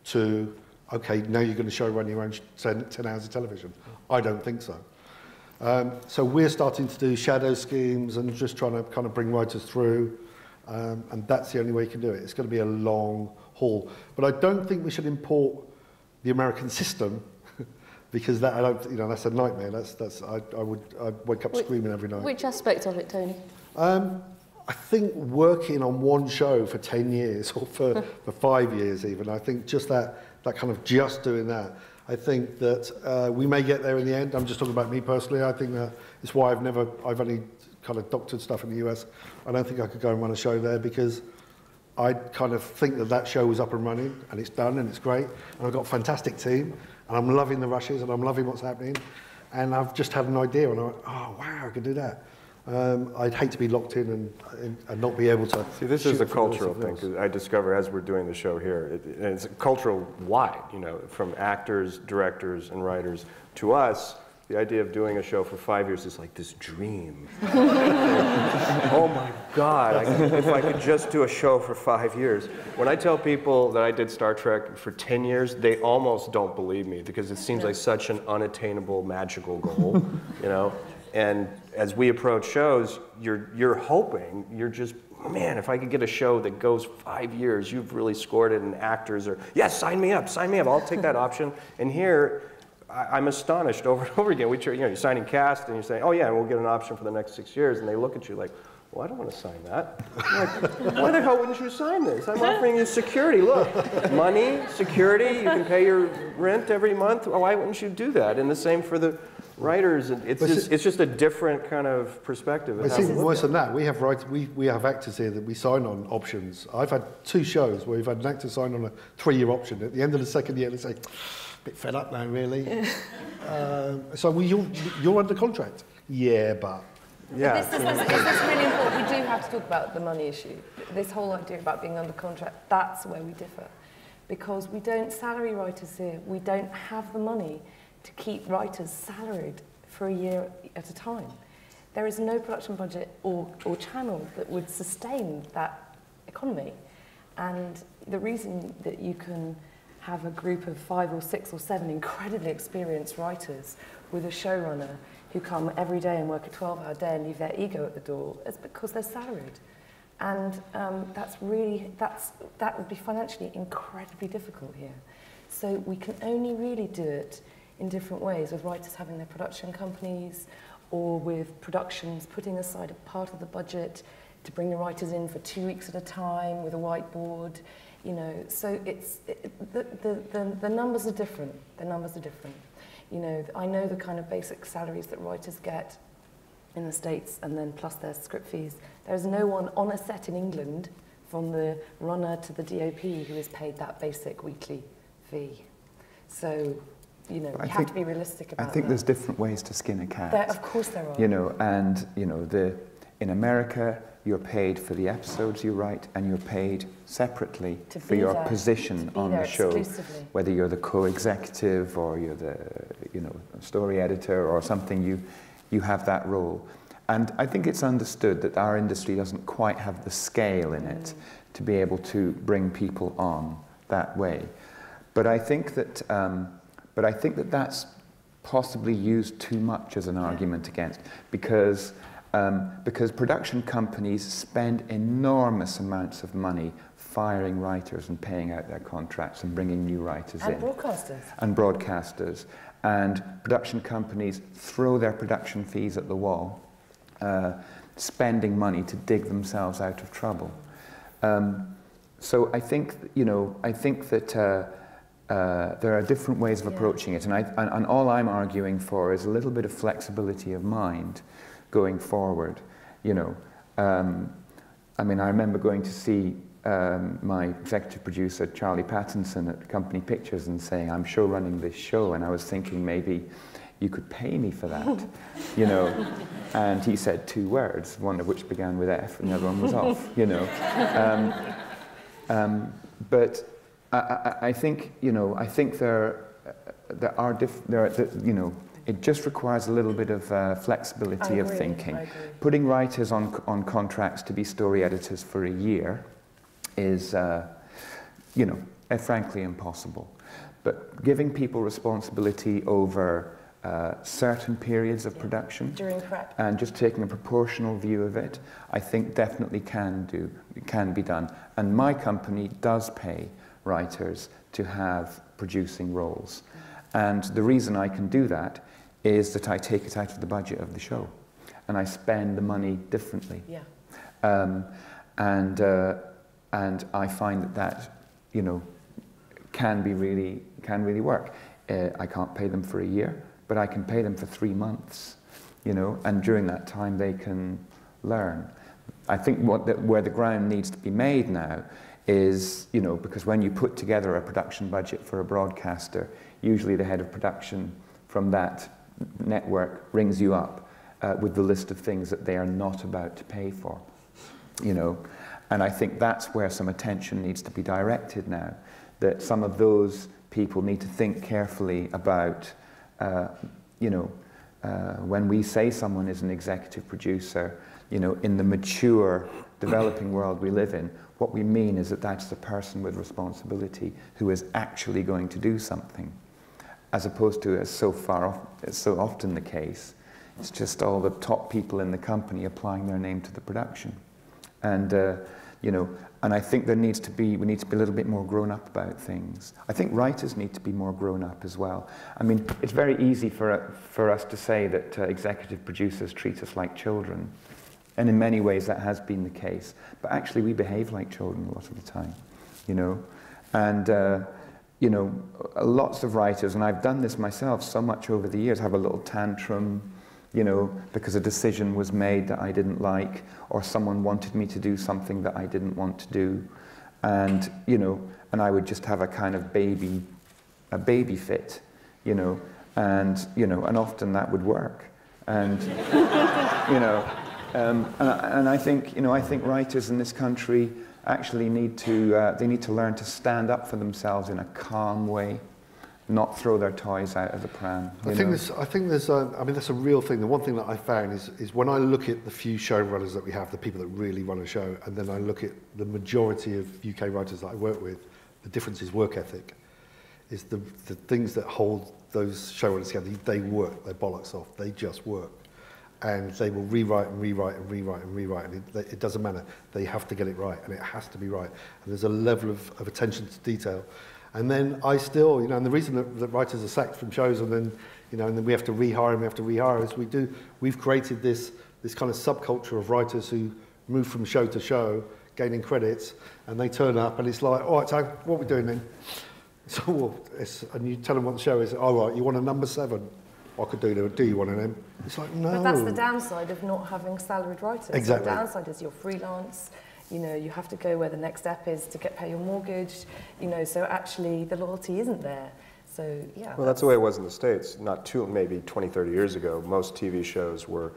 to, okay, now you're going to show run your own 10 hours of television. I don't think so. So we're starting to do shadow schemes and just trying to kind of bring writers through, and that's the only way you can do it. It's going to be a long haul. But I don't think we should import the American system because that, that's a nightmare. I'd wake up screaming every night. Which aspect of it, Tony? I think working on one show for 10 years or for 5 years even, I think just that kind of just doing that. I think that we may get there in the end. I'm just talking about me personally. I think that it's why I've only kind of doctored stuff in the US. I don't think I could go and run a show there because I kind of think that show was up and running and it's done and it's great. And I've got a fantastic team and I'm loving the rushes and I'm loving what's happening. And I've just had an idea and I went, oh, wow, I could do that. I'd hate to be locked in and not be able to. See, this is a cultural thing, because I discover as we're doing the show here, it's cultural wide, from actors, directors, and writers to us. The idea of doing a show for 5 years is like this dream. Oh my God, if I could just do a show for 5 years. When I tell people that I did Star Trek for 10 years, they almost don't believe me because it seems like such an unattainable, magical goal, And as we approach shows, you're hoping, you're just, man, if I could get a show that goes 5 years, you've really scored it, and actors are, yes, sign me up, I'll take that option. And here, I'm astonished over and over again. You're signing cast, and you're saying, oh yeah, we'll get an option for the next 6 years, and they look at you like, well, I don't want to sign that. Like, why the hell wouldn't you sign this? I'm offering you security. Look, money, security, you can pay your rent every month. Why wouldn't you do that? And the same for the writers. It's just a different kind of perspective. It's even worse than that. We have actors here that we sign on options. I've had 2 shows where we've had an actor sign on a 3-year option. At the end of the second year, they say, a bit fed up now, really. So you're under contract. Yeah, but... Yeah. This is really important. We do have to talk about the money issue. This whole idea about being under contract, that's where we differ. Because we don't salary writers here. We don't have the money to keep writers salaried for a year at a time. There is no production budget or channel that would sustain that economy. And the reason that you can have a group of 5 or 6 or 7 incredibly experienced writers with a showrunner who come every day and work a 12-hour day and leave their ego at the door is because they're salaried. And that would be financially incredibly difficult here. So we can only really do it in different ways, with writers having their production companies or with productions putting aside a part of the budget to bring the writers in for 2 weeks at a time with a whiteboard. So the numbers are different. The numbers are different. I know the kind of basic salaries that writers get in the States and then plus their script fees. There's no one on a set in England, from the runner to the DOP, who is paid that basic weekly fee. So, we have to be realistic about that. I think there's different ways to skin a cat. Of course there are. In America, you're paid for the episodes you write, and you're paid separately for your position on the show, whether you're the co-executive or you're the story editor or something. you have that role. And I think it's understood that our industry doesn't quite have the scale in it to be able to bring people on that way. But I think that, that's possibly used too much as an argument against, because production companies spend enormous amounts of money firing writers and paying out their contracts and bringing new writers in. And broadcasters. And broadcasters. And production companies throw their production fees at the wall, spending money to dig themselves out of trouble. So I think, that there are different ways of approaching it, and all I'm arguing for is a little bit of flexibility of mind going forward. I remember going to see my executive producer, Charlie Pattinson, at Company Pictures and saying, I'm show running this show, and I was thinking maybe you could pay me for that, And he said 2 words, one of which began with F and the other one was off, But I think, there are it just requires a little bit of flexibility of thinking. Putting writers on contracts to be story editors for a year is, frankly impossible. But giving people responsibility over certain periods of production during prep, and just taking a proportional view of it, I think definitely can be done. And my company does pay writers to have producing roles. And the reason I can do that is that I take it out of the budget of the show, and I spend the money differently. Yeah. And I find that can really work. I can't pay them for a year, but I can pay them for 3 months, and during that time they can learn. I think where the ground needs to be made now is, because when you put together a production budget for a broadcaster, usually the head of production from that network rings you up with the list of things that they are not about to pay for, And I think that's where some attention needs to be directed now, that some of those people need to think carefully about, when we say someone is an executive producer, in the mature, developing world we live in, what we mean is that that's the person with responsibility who is actually going to do something, as opposed to, as so often the case, it's just all the top people in the company applying their name to the production. And, and I think we need to be a little bit more grown up about things. I think writers need to be more grown up as well. I mean, it's very easy for us to say that executive producers treat us like children. And in many ways that has been the case. But actually we behave like children a lot of the time, And, lots of writers, and I've done this myself so much over the years, have a little tantrum, because a decision was made that I didn't like, or someone wanted me to do something that I didn't want to do. And, and I would just have a kind of baby fit, and, and often that would work. And, and I think, I think writers in this country actually need to learn to stand up for themselves in a calm way, not throw their toys out of the pram. I think there's that's a real thing. The one thing that I found is when I look at the few showrunners that we have, the people that really run a show, and then I look at the majority of UK writers that I work with, the difference is work ethic. Is the things that hold those showrunners together. They work their bollocks off. They just work. And they will rewrite and rewrite and rewrite and rewrite, and it doesn't matter. They have to get it right, and it has to be right. And there's a level of attention to detail. And then I still, and the reason that writers are sacked from shows, and then, and then we have to rehire is we've created this kind of subculture of writers who move from show to show, gaining credits, and they turn up, and it's like, all right, so what are we doing then? So, and you tell them what the show is. All right, you want a number 7? I could do you want an M? It's like, no. But that's the downside of not having salaried writers. Exactly. The downside is you're freelance, you have to go where the next step is to pay your mortgage, so actually the loyalty isn't there. So, yeah. Well, that's the way it was in the States. Maybe 20, 30 years ago, most TV shows were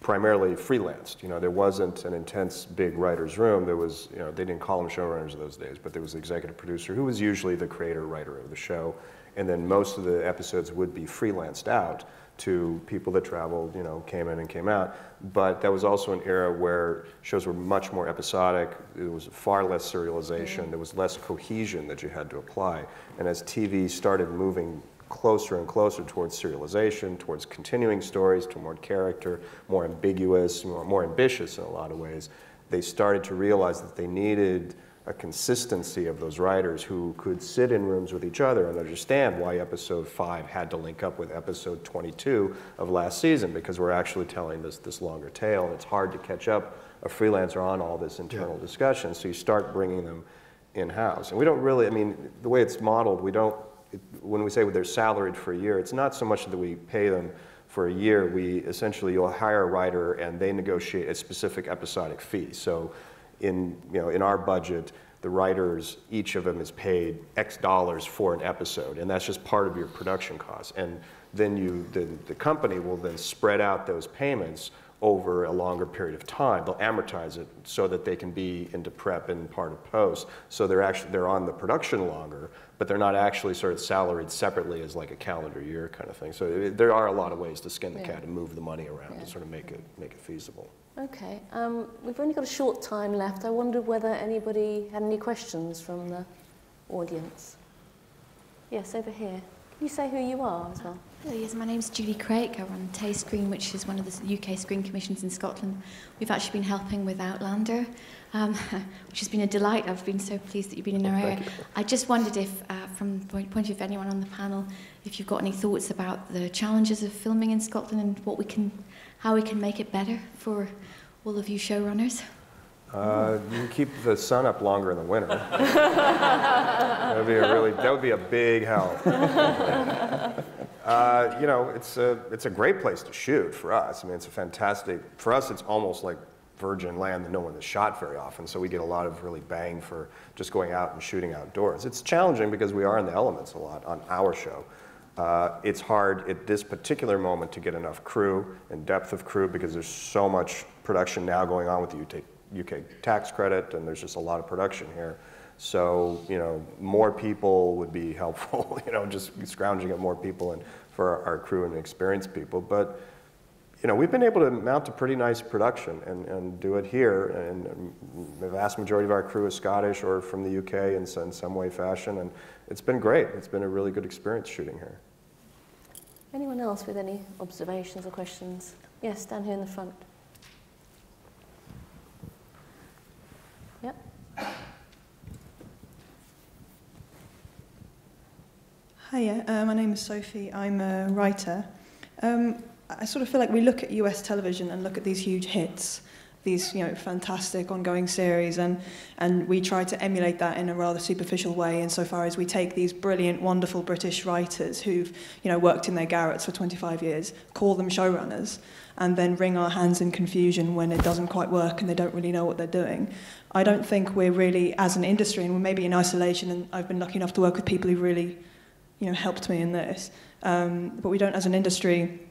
primarily freelanced. There wasn't an intense big writer's room. There was, they didn't call them showrunners in those days, but there was the executive producer who was usually the creator, writer of the show. and then most of the episodes would be freelanced out to people that traveled, you know, came in and came out. But that was also an era where shows were much more episodic. There was far less serialization. There was less cohesion that you had to apply. And as TV started moving closer and closer towards serialization, towards continuing stories, to more character, more ambiguous, more ambitious in a lot of ways, they started to realize that they needed a consistency of those writers who could sit in rooms with each other and understand why episode 5 had to link up with episode 22 of last season, because we're actually telling this longer tale, and it's hard to catch up a freelancer on all this internal discussion, so you start bringing them in-house. And we don't really, I mean, the way it's modeled, we don't, when we say they're salaried for a year, it's not so much that we pay them for a year. We essentially, you'll hire a writer and they negotiate a specific episodic fee. So in our budget, the writers, each of them is paid X dollars for an episode, and that's just part of your production costs. And then the company will then spread out those payments over a longer period of time. They'll amortize it so that they can be into prep and part of post. So they're on the production longer, but they're not actually sort of salaried separately as like a calendar year kind of thing. So there are a lot of ways to skin the cat and move the money around to sort of make it feasible. Okay, we've only got a short time left. I wondered whether anybody had any questions from the audience. Yes, over here. Can you say who you are as well? Hello, yes, my name's Julie Craik. I run Tay Screen, which is one of the UK screen commissions in Scotland. We've actually been helping with Outlander, which has been a delight. I've been so pleased that you've been in our area. I just wondered if, from the point of view of anyone on the panel, if you've got any thoughts about the challenges of filming in Scotland and how we can make it better for all of you showrunners. You can keep the sun up longer in the winter. That would be a big help. You know, it's a great place to shoot for us. I mean, it's a fantastic, for us it's almost like virgin land that no one has shot very often, so we get a lot of really bang for just going out and shooting outdoors. It's challenging because we are in the elements a lot on our show. It's hard at this particular moment to get enough crew and depth of crew because there's so much production now going on with the UK tax credit, and there's just a lot of production here. So, you know, more people would be helpful, you know, just scrounging up more people and for our crew and experienced people. But, you know, we've been able to mount a pretty nice production and do it here. And the vast majority of our crew is Scottish or from the UK in some way, fashion. And it's been great. It's been a really good experience shooting here. Anyone else with any observations or questions? Yes, down here in the front. Yep. Hiya, my name is Sophie. I'm a writer. I sort of feel like we look at US television and look at these huge hits, these fantastic ongoing series, and we try to emulate that in a rather superficial way insofar as we take these brilliant, wonderful British writers who've worked in their garrets for 25 years, call them showrunners, and then wring our hands in confusion when it doesn't quite work and they don't really know what they're doing. I don't think we're really, as an industry, and we're maybe in isolation, and I've been lucky enough to work with people who really helped me in this, but we don't, as an industry,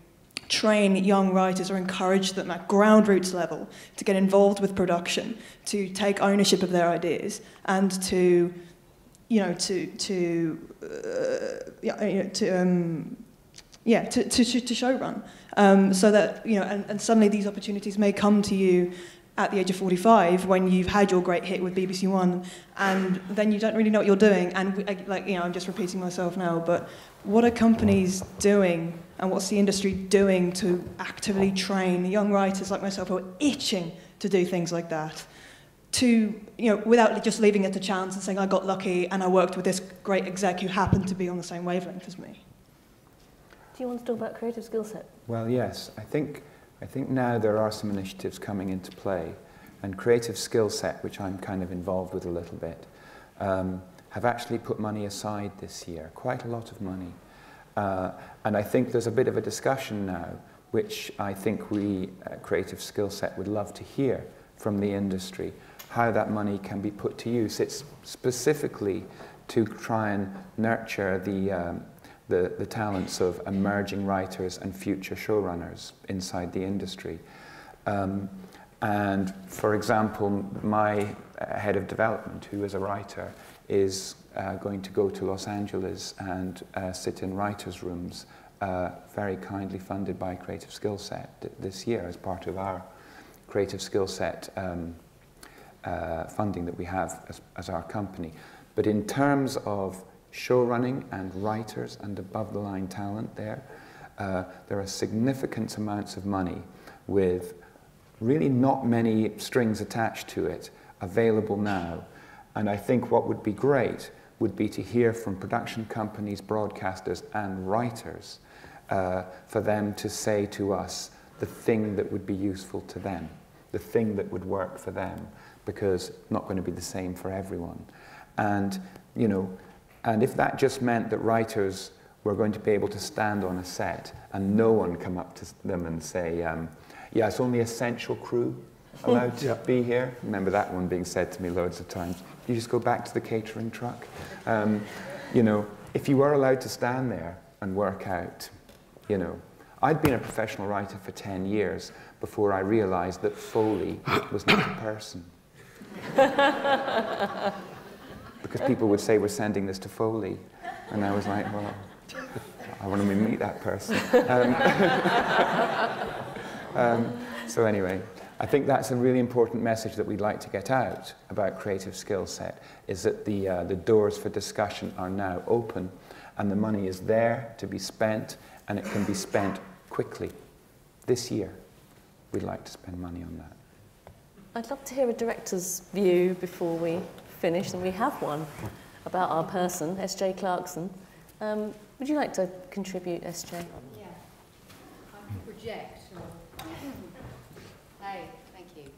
train young writers or encourage them at ground roots level to get involved with production, to take ownership of their ideas, and to showrun, so that and suddenly these opportunities may come to you at the age of 45 when you've had your great hit with BBC One, and then you don't really know what you're doing. And I'm just repeating myself now, but what are companies doing and what's the industry doing to actively train young writers like myself who are itching to do things like that, to without just leaving it to chance and saying I got lucky and I worked with this great exec who happened to be on the same wavelength as me? Do you want to talk about creative skill set? Well, yes, I think now there are some initiatives coming into play, and creative skill set, which I'm kind of involved with a little bit, have actually put money aside this year, quite a lot of money. And I think there's a bit of a discussion now, which I think we, creative skill set, would love to hear from the industry, how that money can be put to use. It's specifically to try and nurture the talents of emerging writers and future showrunners inside the industry. And for example, my head of development, who is a writer, is going to go to Los Angeles and sit in writers' rooms, very kindly funded by Creative Skill Set this year as part of our Creative Skill Set funding that we have as our company. But in terms of showrunning and writers and above-the-line talent there are significant amounts of money with really not many strings attached to it available now. And I think what would be great would be to hear from production companies, broadcasters and writers for them to say to us the thing that would be useful to them, the thing that would work for them, because it's not going to be the same for everyone. And, you know, and if that just meant that writers were going to be able to stand on a set and no one come up to them and say, yeah, it's only essential crew allowed to be here. Remember that one being said to me loads of times. You just go back to the catering truck. You know, if you were allowed to stand there and work out, you know, I'd been a professional writer for 10 years before I realized that Foley was not a person. Because people would say, we're sending this to Foley. And I was like, well, I want to meet that person. So anyway, I think that's a really important message that we'd like to get out about Creative Skill Set, is that the doors for discussion are now open and the money is there to be spent, and it can be spent quickly. This year, we'd like to spend money on that. I'd love to hear a director's view before we finish, and we have one, about our person, S.J. Clarkson. Would you like to contribute, S.J.? Yeah. I can project. Hey, thank you.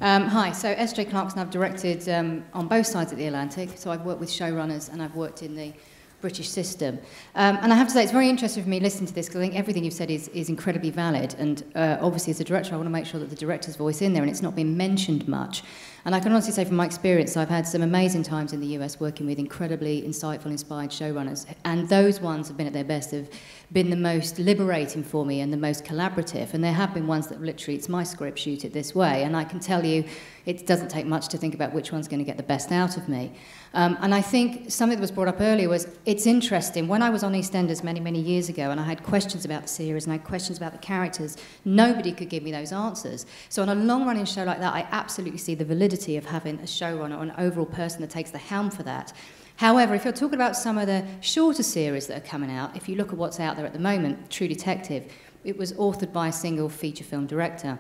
Hi, so S.J. Clarkson, I've directed on both sides of the Atlantic. So I've worked with showrunners and I've worked in the British system. And I have to say, it's very interesting for me listening to this, because I think everything you've said is incredibly valid. And obviously, as a director, I want to make sure that the director's voice in there, and it's not been mentioned much. And I can honestly say from my experience, I've had some amazing times in the US working with incredibly insightful, inspired showrunners. And those ones have been at their best, have been the most liberating for me and the most collaborative. And there have been ones that literally, it's my script, shoot it this way. And I can tell you, it doesn't take much to think about which one's going to get the best out of me. And I think something that was brought up earlier was, it's interesting, when I was on EastEnders many, many years ago, and I had questions about the series and I had questions about the characters, nobody could give me those answers. So on a long-running show like that, I absolutely see the validity of having a showrunner or an overall person that takes the helm for that. However, if you're talking about some of the shorter series that are coming out, if you look at what's out there at the moment, True Detective, it was authored by a single feature film director.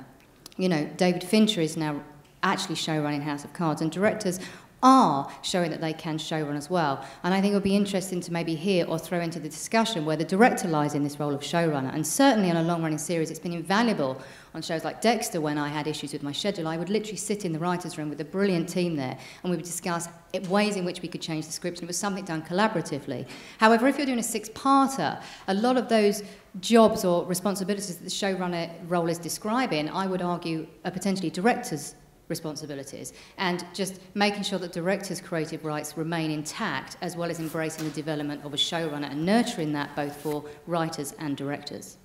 You know, David Fincher is now actually showrunning House of Cards, and directors are showing that they can showrun as well. And I think it would be interesting to maybe hear or throw into the discussion where the director lies in this role of showrunner. And certainly on a long-running series, it's been invaluable on shows like Dexter. When I had issues with my schedule, I would literally sit in the writer's room with a brilliant team there, and we would discuss ways in which we could change the script, and it was something done collaboratively. However, if you're doing a six-parter, a lot of those jobs or responsibilities that the showrunner role is describing, I would argue, are potentially directors' responsibilities, and just making sure that directors' creative rights remain intact, as well as embracing the development of a showrunner and nurturing that both for writers and directors.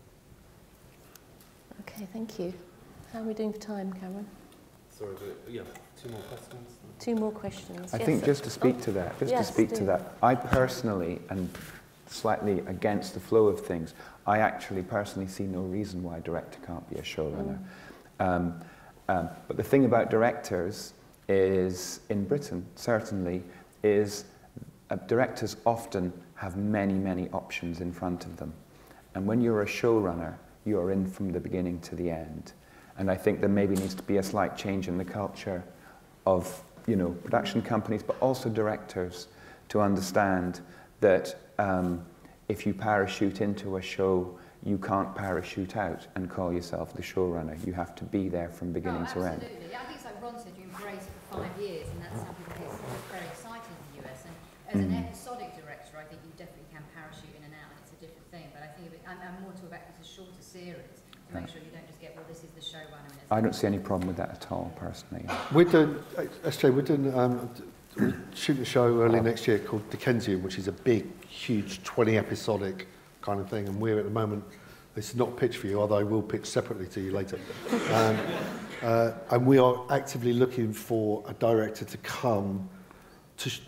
Okay, thank you. How are we doing for time, Cameron? Sorry, yeah, 2 more questions. 2 more questions. I Yes, think sir. just to speak to that, do. I personally, and slightly against the flow of things, I actually personally see no reason why a director can't be a showrunner. But the thing about directors is, in Britain certainly, is directors often have many, many options in front of them. And when you're a showrunner, you're in from the beginning to the end. And I think there maybe needs to be a slight change in the culture of, you know, production companies, but also directors, to understand that if you parachute into a show, you can't parachute out and call yourself the showrunner. You have to be there from beginning to end. Absolutely. Yeah, I think it's like Ron said, you embrace it for 5 years, and that's something that's very exciting in the US. And as an episodic director, I think you definitely can parachute in and out, and it's a different thing. But I think I'm more talking about it's a shorter series to make sure you don't just get, well, this is the showrunner. I don't see any problem with that at all, personally. We're doing, SJ, we're shooting a show early next year called Dickensian, which is a big, huge 20-episodic kind of thing, and we're at the moment, this is not pitched for you, although I will pitch separately to you later. And we are actively looking for a director to come,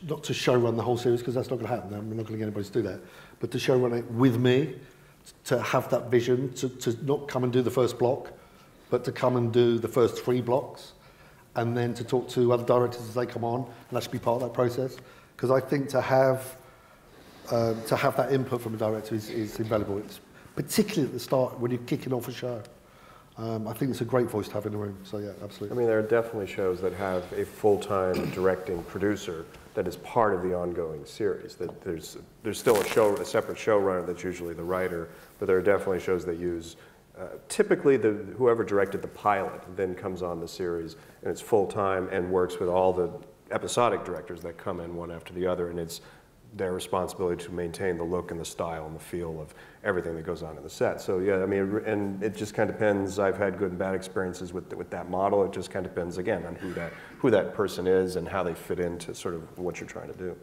not to show run the whole series, because that's not going to happen. We're not going to get anybody to do that. But to show run it with me, to have that vision, to not come and do the first block, but to come and do the first 3 blocks, and then to talk to other directors as they come on, and actually be part of that process. Because I think to have that input from a director is invaluable. It's particularly at the start when you're kicking off a show. I think it's a great voice to have in the room. So yeah, absolutely. I mean, there are definitely shows that have a full-time directing producer that is part of the ongoing series. That there's still a separate showrunner that's usually the writer, but there are definitely shows that use typically whoever directed the pilot then comes on the series and it's full-time and works with all the episodic directors that come in one after the other, and it's their responsibility to maintain the look and the style and the feel of everything that goes on in the set. So yeah, I mean, and it just kind of depends. I've had good and bad experiences with that model. It just kind of depends, again, on who that person is and how they fit into sort of what you're trying to do.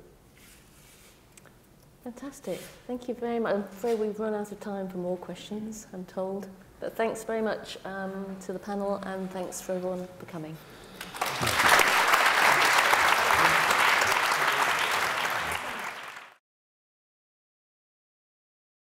Fantastic. Thank you very much. I'm afraid we've run out of time for more questions, I'm told. But thanks very much to the panel, and thanks for everyone for coming.